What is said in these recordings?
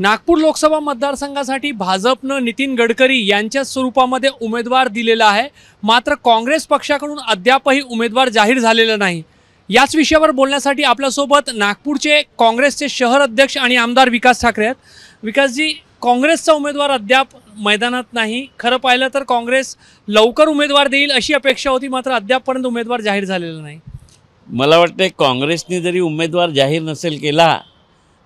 नागपूर लोकसभा मतदारसंघासाठी भाजपनं नितीन गडकरी यांच्या स्वरूपामध्ये उमेदवार दिलेला आहे। मात्र काँग्रेस पक्षाकडून अद्यापही उमेदवार जाहीर झालेला नाही। याच विषयावर बोलण्यासाठी आपल्यासोबत नागपूरचे काँग्रेसचे शहर अध्यक्ष आणि आमदार विकास ठाकरे आहेत। विकासजी, काँग्रेसचा उमेदवार अद्याप मैदानात नाही। खरं पाहिलं तर काँग्रेस लवकर उमेदवार देईल अशी अपेक्षा होती, मात्र अद्यापपर्यंत उमेदवार जाहीर झालेला नाही। मला वाटतं काँग्रेसने जरी उमेदवार जाहीर नसेल केला,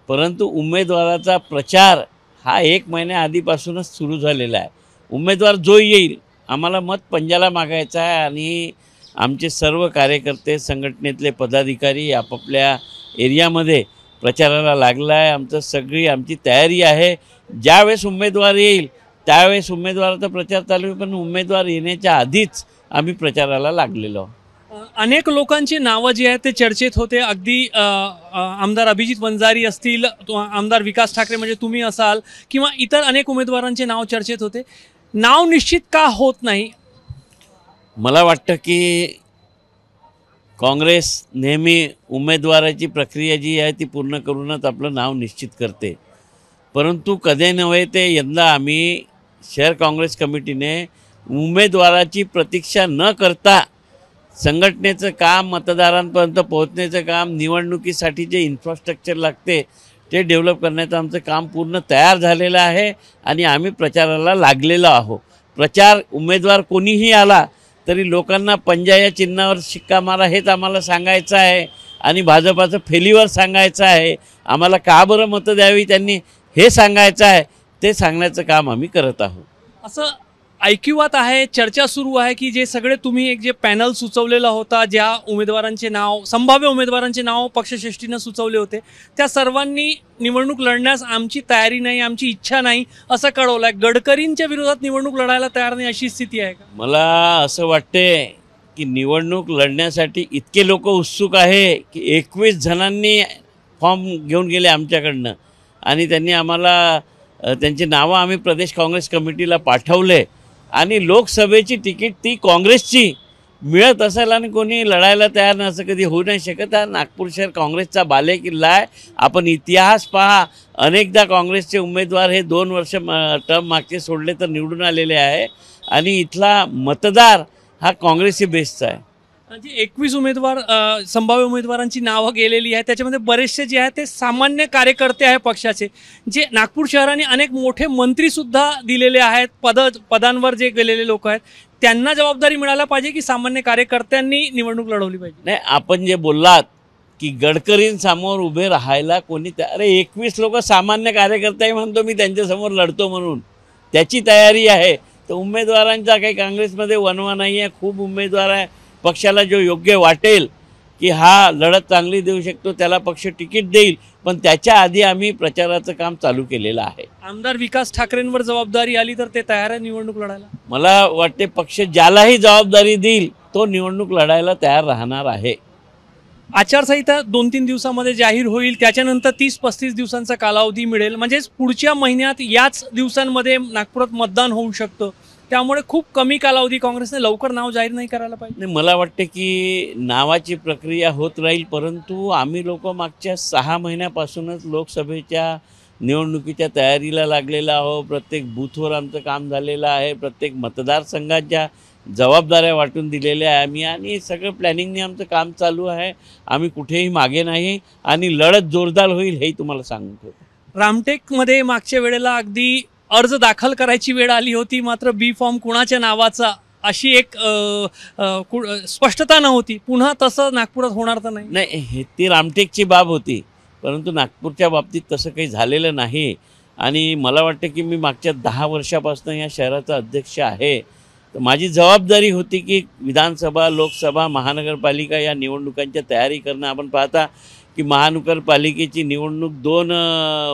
परंतु उमेदवाराचा प्रचार हा 1 महिन्या आधीपासूनच सुरू झालेला आहे। उमेदवार जो येईल आम्हाला मत पंजाला मागायचा आहे आणि आमचे सर्व कार्यकर्ते, संघटनेतले पदाधिकारी आपापल्या एरियामध्ये प्रचाराला लागला आहे। आमची तयारी आहे। ज्यावेळेस उमेदवार येईल त्यावेळेस उमेदवाराचा प्रचार चालू आहे, पण उमेदवार येण्याच्या आधीच आम्ही प्रचाराला लागलेलो आहोत। अनेक लोकांची नावं जी आहेत ते चर्चेत होते। अगदी आमदार अभिजित वंजारी असतील, आमदार विकास ठाकरे म्हणजे तुम्ही असाल, किंवा इतर अनेक उमेदवारांचे नाव चर्चेत होते। नाव निश्चित का होत नाही? मला वाटतं की काँग्रेस नेहमी उमेदवाराची प्रक्रिया जी आहे ती पूर्ण करूनच आपलं नाव निश्चित करते, परंतु कधी नव्हे ते यंदा आम्ही शहर काँग्रेस कमिटीने उमेदवाराची प्रतीक्षा न करता संघटनेचं काम, मतदारांपर्यंत पोहोचण्याचं काम, निवडणुकीसाठी जे इन्फ्रास्ट्रक्चर लागते ते डेव्हलप करण्याचं आमचं काम पूर्ण तयार झालेलं आहे आणि आम्ही प्रचाराला लागलेलो आहोत। प्रचार उमेदवार कोणीही आला तरी लोकांना पंजा या चिन्हावर शिक्का मारा हेच आम्हाला सांगायचं आहे आणि भाजपाचं फेलीवर सांगायचं आहे। आम्हाला का बरं मतं द्यावी त्यांनी हे सांगायचं आहे। ते सांगण्याचं काम आम्ही करत आहोत। असं ऐकिवात आहे, चर्चा सुरू आहे की जे सगळे तुम्ही एक जे पॅनल सुचवलेला होता, ज्या उमेदवारांचे नाव, संभाव्य उमेदवारांचे नाव पक्षश्रेष्ठीने सुचवले होते, त्या सर्वांनी निवडणूक लढण्यास आमची तयारी नाही, आमची इच्छा नाही असं कळवलं आहे। गडकरींच्या विरोधात निवडणूक लढायला तयार नाही अशी स्थिती आहे का? मला असं वाटते की निवडणूक लढण्यासाठी इतके लोक उत्सुक आहे की 21 जणांनी फॉर्म घेऊन गेले आमच्याकडनं आणि त्यांनी आम्हाला त्यांची नावं आम्ही प्रदेश काँग्रेस कमिटीला पाठवले आणि लोकसभेची तिकीट ती काँग्रेसची मिळत असेल आणि कोणी लढायला तयार नाही असं कधी होऊ नाही शकत। हा नागपूर शहर काँग्रेसचा बालेकिल्ला आहे। आपण इतिहास पहा, अनेकदा काँग्रेसचे उमेदवार हे 2 वर्ष टर्म मागचे सोडले तर निवडून आलेले आहे आणि इथला मतदार हा काँग्रेसी बेसचा आहे। जे 21 उमेदवार संभाव्य उमेदवारांची नावं गेलेली आहेत, त्याच्यामध्ये बरेचसे जे आहेत ते सामान्य कार्यकर्ते आहे पक्षाचे, जे नागपूर शहराने अनेक मोठे मंत्रीसुद्धा दिलेले आहेत। पदांवर जे गेलेले लोक आहेत त्यांना जबाबदारी मिळायला पाहिजे की सामान्य कार्यकर्त्यांनी निवडणूक लढवली पाहिजे? नाही, आपण जे बोललात की गडकरींसमोर उभे राहायला कोणी अरे 21 लोक सामान्य कार्यकर्ते म्हणतो मी त्यांच्यासमोर लढतो म्हणून त्याची तयारी आहे। तर उमेदवारांचा काही काँग्रेसमध्ये वनवा नाही आहे, खूप उमेदवार आहे। पक्षाला जो योग्य वाटेल की हा लढत चांगली देऊ शकतो त्याला पक्ष तिकीट देईल, पण त्याच्या आधी आम्ही प्रचाराचं काम चालू केलेलं आहे। आमदार विकास ठाकरेंवर जबाबदारी आली तर ते तयार आहे निवडणूक लढायला? मला वाटते पक्ष ज्यालाही जबाबदारी देईल तो निवडणूक लढायला तयार राहणार आहे। आचारसंहिता 2-3 दिवसामध्ये जाहीर होईल, त्याच्यानंतर 30-35 दिवसांचा कालावधी मिळेल, म्हणजेच पुढच्या महिन्यात याच दिवसांमध्ये नागपुरात मतदान होऊ शकतं। त्यामुळे खूप कमी कालावधी काँग्रेसने लवकर नाव जाहीर नाही करायला पाहिजे? मला वाटते की नावाची प्रक्रिया होत राहील, परंतु आम्ही लोक मागच्या 6 महिन्यापासूनच लोकसभेच्या निवडणुकीच्या तयारीला लागलेला आहोत। प्रत्येक बूथवर आमचं काम झालेलं आहे, प्रत्येक मतदारसंघाच्या जबाबदाऱ्या वाटून दिलेल्या आहे आम्ही आणि सगळं प्लॅनिंगने आमचं काम चालू आहे। आम्ही कुठेही मागे नाही आणि लढत जोरदार होईल हेही तुम्हाला सांगतो। रामटेकमध्ये मागच्या वेळेला अगदी अर्ज दाखल करायची वेळ आली होती, मात्र बी फॉर्म कुणाच्या नावाचा अशी एक स्पष्टता नव्हती। पुन्हा तसं नागपुरात होणार तर नाही? नाही, ती रामटेकची बाब होती, परंतु नागपूरच्या बाबतीत तसं काही झालेलं नाही। आणि मला वाटतं की मी मागच्या 10 वर्षापासून या शहराचा अध्यक्ष आहे, तर माझी जबाबदारी होती की विधानसभा, लोकसभा, महानगरपालिका या निवडणुकांच्या तयारी करणं। आपण पाहता की महानगरपालिकेची निवडणूक 2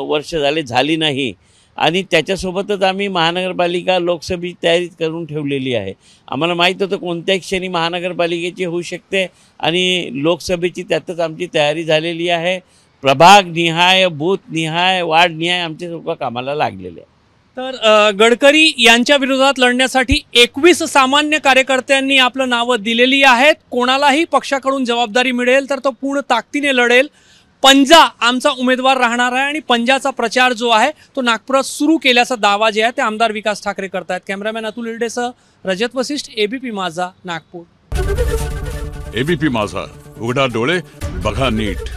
वर्ष झाली नाही आणि त्याच्यासोबतच आम्ही महानगरपालिका, लोकसभेची तयारी करून ठेवलेली आहे। आम्हाला माहीत होतं कोणत्याही क्षणी महानगरपालिकेची होऊ शकते आणि लोकसभेची त्यातच आमची तयारी झालेली आहे। प्रभाग निहाय, बूथ निहाय, वार्ड निहाय आमचे लोक कामाला लागलेले आहे। तर गडकरी यांच्या विरोधात लढण्यासाठी 21 सामान्य कार्यकर्त्यांनी आपलं नावं दिलेली आहेत। कोणालाही पक्षाकडून जबाबदारी मिळेल तर तो पूर्ण ताकदीने लढेल। पंजा आमचा उमेदवार राहणार आहे आणि पंजाचा प्रचार जो आहे तो नागपुरात सुरू केल्याचा दावा जे आहे ते आमदार विकास ठाकरे करतायत. कॅमेरामॅन अतुल हिरडेसह रजत वसिष्ठ, एबीपी माझा, नागपूर. एबीपी माझा, उघडा डोळे बघा नीट.